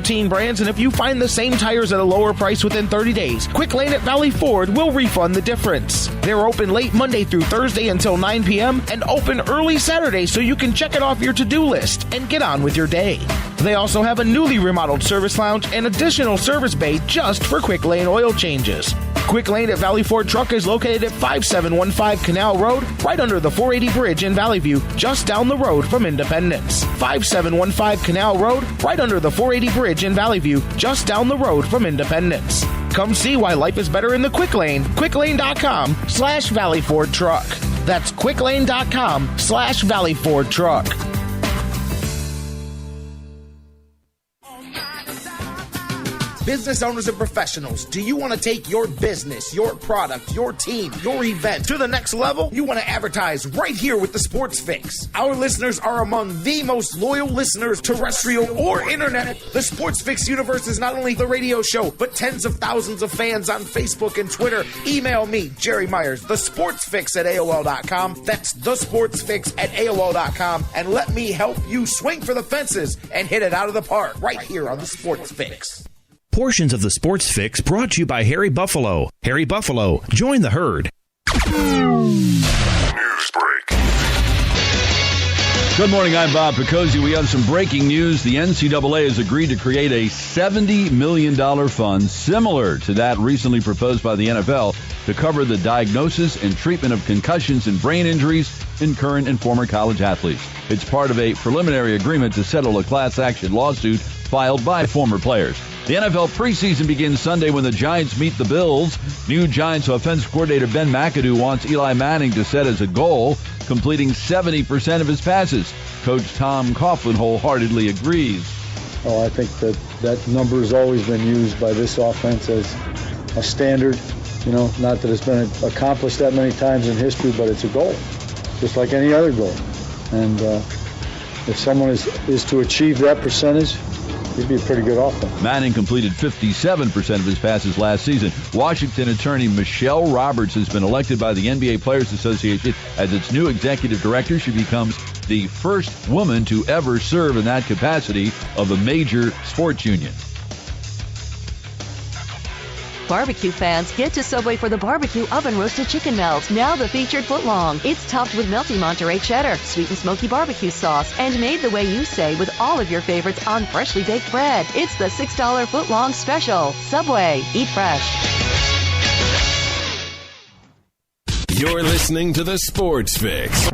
13 brands, and if you find the same tires at a lower price within 30 days, Quick Lane at Valley Ford will refund the difference. They're open late Monday through Thursday until 9 p.m. and open early Saturday so you can check it off your to-do list and get on with your day. They also have a newly remodeled service lounge and additional service bay just for Quick Lane oil changes. Quick Lane at Valley Ford Truck is located at 5715 Canal Road, right under the 480 bridge in Valley View, just down the road from Independence. 5715 Canal Road, right under the 480 bridge in Valley View, just down the road from Independence. Come see why life is better in the Quick Lane. quicklane.com/Valley Ford Truck. That's quicklane.com/Valley Ford Truck. Business owners and professionals, do you want to take your business, your product, your team, your event to the next level? You want to advertise right here with the Sports Fix. Our listeners are among the most loyal listeners, terrestrial or internet. The Sports Fix universe is not only the radio show, but tens of thousands of fans on Facebook and Twitter. Email me, Jerry Myers, thesportsfix@AOL.com. That's thesportsfix@AOL.com. And let me help you swing for the fences and hit it out of the park right here on the Sports Fix. Portions of the Sports Fix brought to you by Harry Buffalo. Harry Buffalo, join the herd. News break. Good morning, I'm Bob Picozzi. We have some breaking news. The NCAA has agreed to create a $70 million fund similar to that recently proposed by the NFL to cover the diagnosis and treatment of concussions and brain injuries in current and former college athletes. It's part of a preliminary agreement to settle a class action lawsuit filed by former players. The NFL preseason begins Sunday when the Giants meet the Bills. New Giants offense coordinator Ben McAdoo wants Eli Manning to set as a goal completing 70% of his passes. Coach Tom Coughlin wholeheartedly agrees. Oh, I think that number has always been used by this offense as a standard. You know, not that it's been accomplished that many times in history, but it's a goal, just like any other goal. And if someone is to achieve that percentage, it'd be a pretty good offense. Manning completed 57% of his passes last season. Washington attorney Michelle Roberts has been elected by the NBA Players Association as its new executive director. She becomes the first woman to ever serve in that capacity of a major sports union. Barbecue fans, get to Subway for the barbecue oven roasted chicken melt. Now the featured footlong. It's topped with melty Monterey cheddar, sweet and smoky barbecue sauce, and made the way you say with all of your favorites on freshly baked bread. It's the $6 footlong special. Subway, eat fresh. You're listening to the Sports Fix.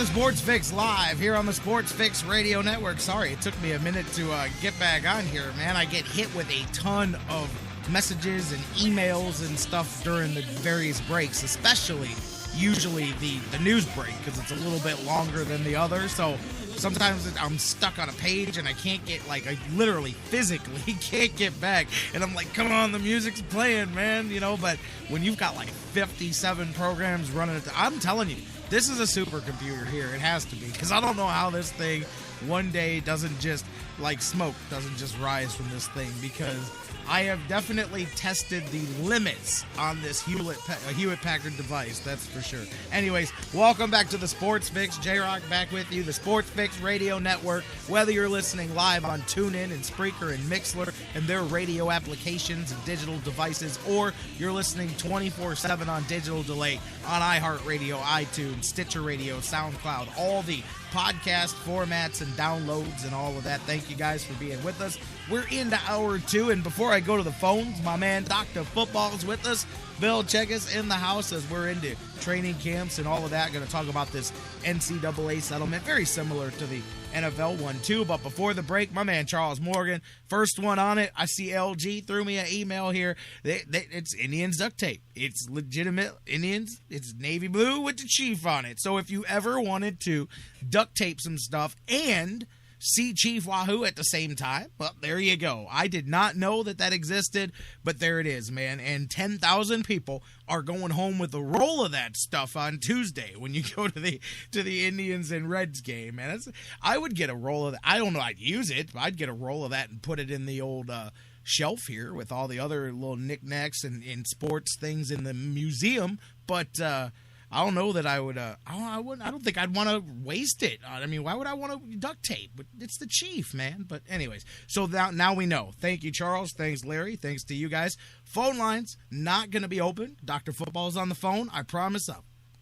Sports Fix live here on the Sports Fix Radio Network. Sorry, it took me a minute to get back on here, man. I get hit with a ton of messages and emails and stuff during the various breaks, especially usually the news break, because it's a little bit longer than the other. So sometimes I'm stuck on a page and I can't get, I literally physically can't get back. And I'm like, come on, the music's playing, man, but when you've got 57 programs running I'm telling you, this is a supercomputer here. It has to be, because I don't know how this thing one day doesn't just, smoke, doesn't just rise from this thing, because I have definitely tested the limits on this Hewlett-Packard device, that's for sure. Anyways, welcome back to the Sports Fix. J-Rock back with you, the Sports Fix Radio Network. Whether you're listening live on TuneIn and Spreaker and Mixler and their radio applications and digital devices, or you're listening 24/7 on digital delay on iHeartRadio, iTunes, Stitcher Radio, SoundCloud, all the podcast formats and downloads and all of that. Thank you guys for being with us. We're into hour 2, and before I go to the phones, my man Dr. Football is with us. Bill Checkis in the house as we're into training camps and all of that. Going to talk about this NCAA settlement, very similar to the NFL one too. But before the break, my man Charles Morgan, first one on it. I see LG threw me an email here. It's Indians duct tape. It's legitimate Indians. It's navy blue with the Chief on it. So if you ever wanted to duct tape some stuff and see Chief Wahoo at the same time, well, there you go. I did not know that existed, but there it is, man. And 10,000 people are going home with a roll of that stuff on Tuesday when you go to the Indians and Reds game, man. I would get a roll of that. I don't know I'd use it, but I'd get a roll of that and put it in the old shelf here with all the other little knickknacks and sports things in the museum. But I don't know that I would. I don't think I'd want to waste it. I mean, why would I want to duct tape? But it's the Chief, man. But anyways, so now we know. Thank you, Charles. Thanks, Larry. Thanks to you guys. Phone lines not going to be open. Dr. Football's on the phone. I promise.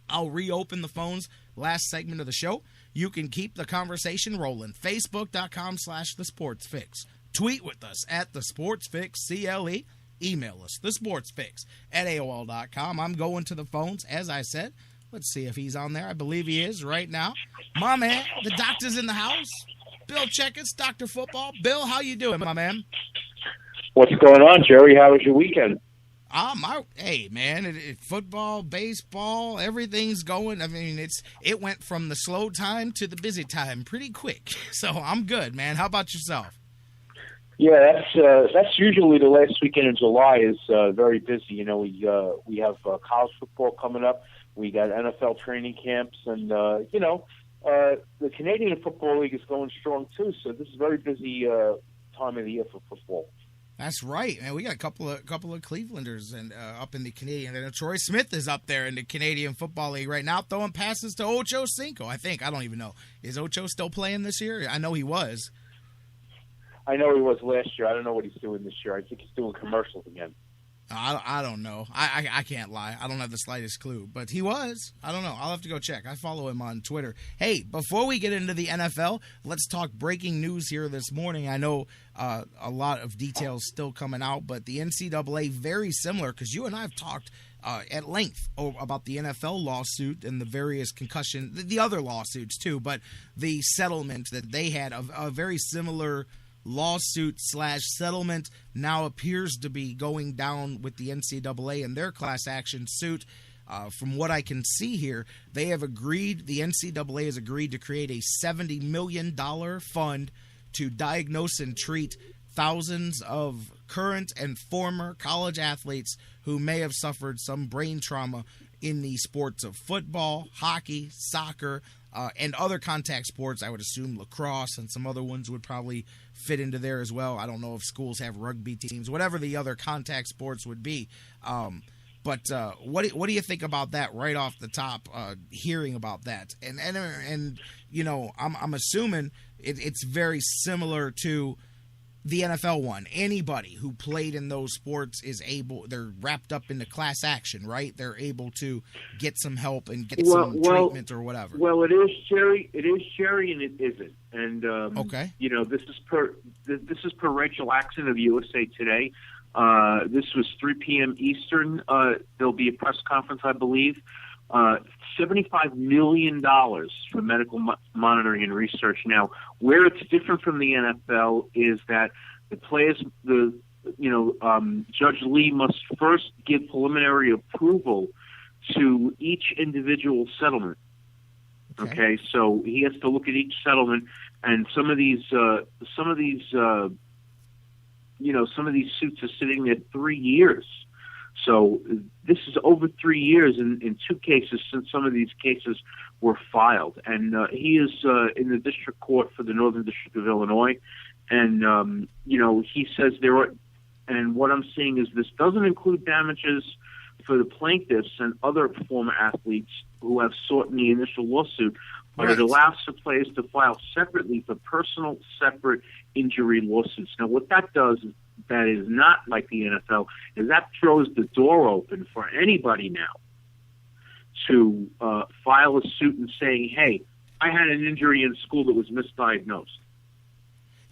I'll reopen the phones last segment of the show. You can keep the conversation rolling. Facebook.com/thesportsfix. Tweet with us at thesportsfixCLE. Email us, thesportsfix@AOL.com. I'm going to the phones, as I said. Let's see if he's on there. I believe he is right now. My man, the doctor's in the house. Bill Checketts, Dr. Football. Bill, how you doing, my man? What's going on, Jerry? How was your weekend? Hey, man, football, baseball, everything's going. I mean, it went from the slow time to the busy time pretty quick. So I'm good, man. How about yourself? Yeah, that's usually the last weekend in July is very busy. You know, we have college football coming up. We got NFL training camps, and the Canadian Football League is going strong too. So this is a very busy time of the year for football. That's right, man. We got a couple of Clevelanders and up in the Canadian. And Troy Smith is up there in the Canadian Football League right now, throwing passes to Ocho Cinco. I don't even know. Is Ocho still playing this year? I know he was. I know he was last year. I don't know what he's doing this year. I think he's doing commercials again. I don't know. I can't lie. I don't have the slightest clue. But he was. I don't know. I'll have to go check. I follow him on Twitter. Hey, before we get into the NFL, let's talk breaking news here this morning. I know a lot of details still coming out, but the NCAA, very similar, because you and I have talked at length about the NFL lawsuit and the various concussion, the other lawsuits too, but the settlement that they had, a very similar lawsuit/settlement now appears to be going down with the NCAA and their class action suit. From what I can see here, the NCAA has agreed to create a $70 million fund to diagnose and treat thousands of current and former college athletes who may have suffered some brain trauma in the sports of football, hockey, soccer, and other contact sports. I would assume lacrosse and some other ones would probably fit into there as well. I don't know if schools have rugby teams, whatever the other contact sports would be. But what do you think about that right off the top? Hearing about that, and you know, I'm assuming it's very similar to the NFL one. Anybody who played in those sports they're wrapped up into class action, right? They're able to get some help and get some treatment or whatever. Well, it is, Jerry, and it isn't. And okay, you know, this is per Rachel Axon of USA Today. This was 3 p.m. Eastern. There'll be a press conference, I believe. $75 million for medical monitoring and research. Now, where it's different from the NFL is that the players, Judge Lee must first give preliminary approval to each individual settlement. Okay, so he has to look at each settlement, and some of these suits are sitting there 3 years. So this is over 3 years in two cases since some of these cases were filed. And he is in the district court for the Northern District of Illinois. And, he says and what I'm seeing is this doesn't include damages for the plaintiffs and other former athletes who have sought in the initial lawsuit, but it allows the players to file separately for personal separate injury lawsuits. Now, what that does is, that is not like the NFL, is that throws the door open for anybody now to file a suit and saying, hey, I had an injury in school that was misdiagnosed.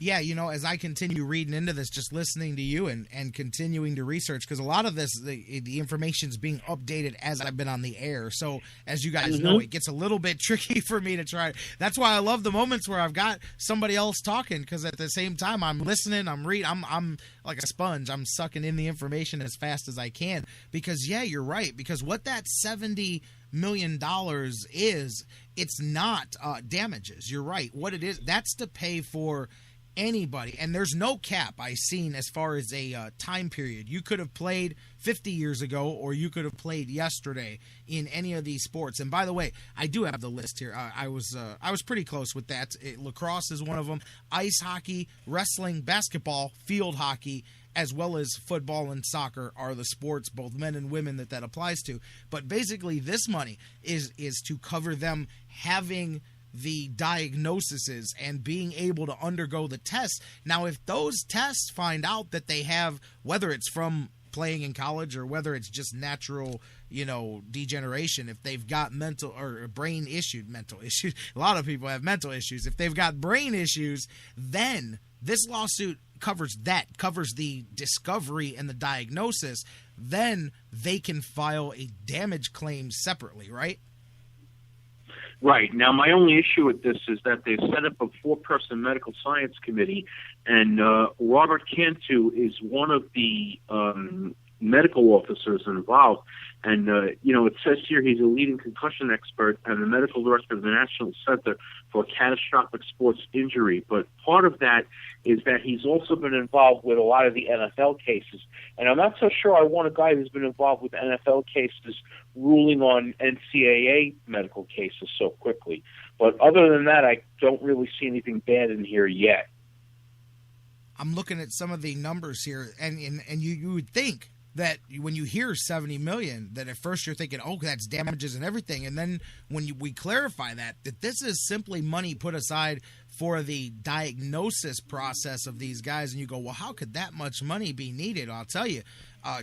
Yeah, as I continue reading into this, just listening to you and continuing to research, because a lot of this, the information is being updated as I've been on the air. So as you guys know, it gets a little bit tricky for me to try. That's why I love the moments where I've got somebody else talking, because at the same time I'm listening, I'm reading, I'm like a sponge. I'm sucking in the information as fast as I can, because yeah, you're right. Because what that $70 million is, it's not damages. You're right. What it is, that's to pay for anybody, and there's no cap I seen as far as a time period. You could have played 50 years ago, or you could have played yesterday in any of these sports. And by the way, I do have the list here. I was pretty close with that. Lacrosse is one of them. Ice hockey, wrestling, basketball, field hockey, as well as football and soccer are the sports, both men and women, that applies to. But basically, this money is to cover them having the diagnoses and being able to undergo the tests. Now, if those tests find out that they have, whether it's from playing in college or whether it's just natural, degeneration, if they've got mental or brain issues, a lot of people have mental issues. If they've got brain issues, then this lawsuit covers the discovery and the diagnosis. Then they can file a damage claim separately, right? Right. Now, my only issue with this is that they've set up a 4-person medical science committee, and Robert Cantu is one of the medical officers involved. And, it says here he's a leading concussion expert and the medical director of the National Center for Catastrophic Sports Injury. But part of that is that he's also been involved with a lot of the NFL cases. And I'm not so sure I want a guy who's been involved with NFL cases ruling on NCAA medical cases so quickly. But other than that, I don't really see anything bad in here yet. I'm looking at some of the numbers here, and you would think that when you hear $70 million, that at first you're thinking, oh, that's damages and everything. And then when we clarify that this is simply money put aside for the diagnosis process of these guys, and you go, well, how could that much money be needed? I'll tell you,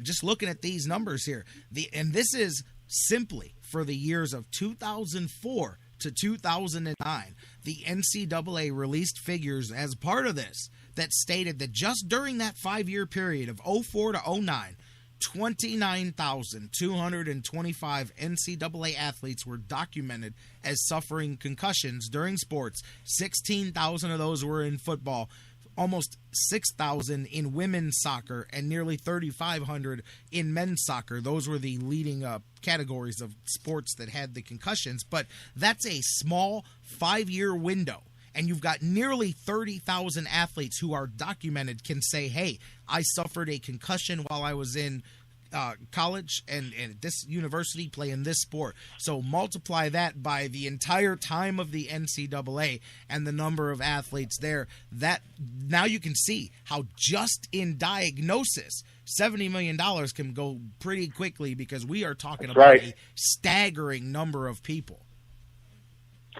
just looking at these numbers here, and this is simply for the years of 2004 to 2009. The NCAA released figures as part of this that stated that just during that 5-year period of 04 to 09, 29,225 NCAA athletes were documented as suffering concussions during sports. 16,000 of those were in football, almost 6,000 in women's soccer, and nearly 3,500 in men's soccer. Those were the leading categories of sports that had the concussions. But that's a small 5-year window. And you've got nearly 30,000 athletes who are documented can say, hey, I suffered a concussion while I was in college and at this university playing this sport. So multiply that by the entire time of the NCAA and the number of athletes there. That now you can see how just in diagnosis, $70 million can go pretty quickly, because we are talking about a staggering number of people.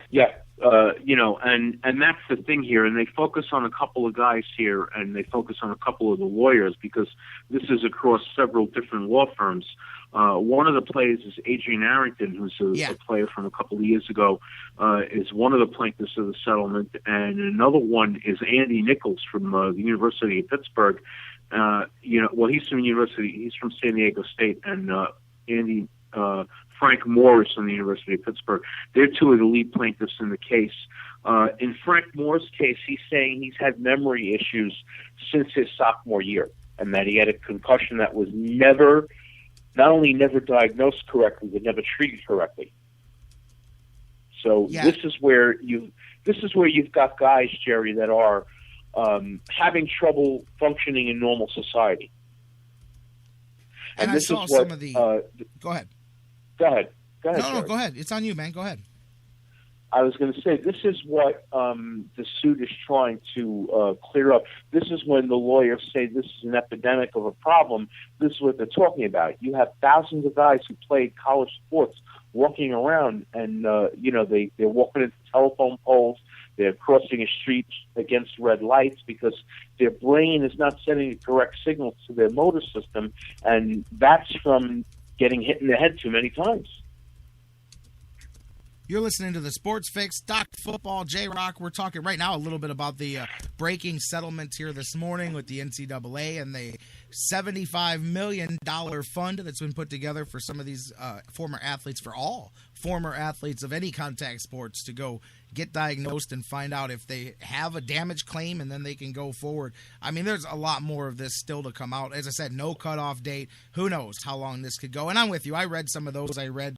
Yeah, and that's the thing here. And they focus on a couple of guys here, and they focus on a couple of the lawyers, because this is across several different law firms. One of the players is Adrian Arrington, who's a player from a couple of years ago, is one of the plaintiffs of the settlement. And another one is Andy Nichols from the University of Pittsburgh. He's from San Diego State, and Andy Frank Morris from the University of Pittsburgh. They're two of the lead plaintiffs in the case. In Frank Moore's case, he's saying he's had memory issues since his sophomore year, and that he had a concussion that was not only never diagnosed correctly, but never treated correctly. So this is where you've got guys, Jerry, that are having trouble functioning in normal society. And this is what some of the. Go ahead. Go ahead. No, go ahead. It's on you, man. Go ahead. I was going to say, this is what the suit is trying to clear up. This is when the lawyers say this is an epidemic of a problem. This is what they're talking about. You have thousands of guys who played college sports walking around, and they're walking into telephone poles. They're crossing a street against red lights because their brain is not sending the correct signals to their motor system, and that's from getting hit in the head too many times. You're listening to the Sports Fix, Doc Football, J-Rock. We're talking right now a little bit about the breaking settlement here this morning with the NCAA and the $75 million fund that's been put together for some of these former athletes, for all former athletes of any contact sports, to go get diagnosed and find out if they have a damage claim, and then they can go forward. I mean, there's a lot more of this still to come out. As I said, no cutoff date. Who knows how long this could go? And I'm with you. I read some of those. I read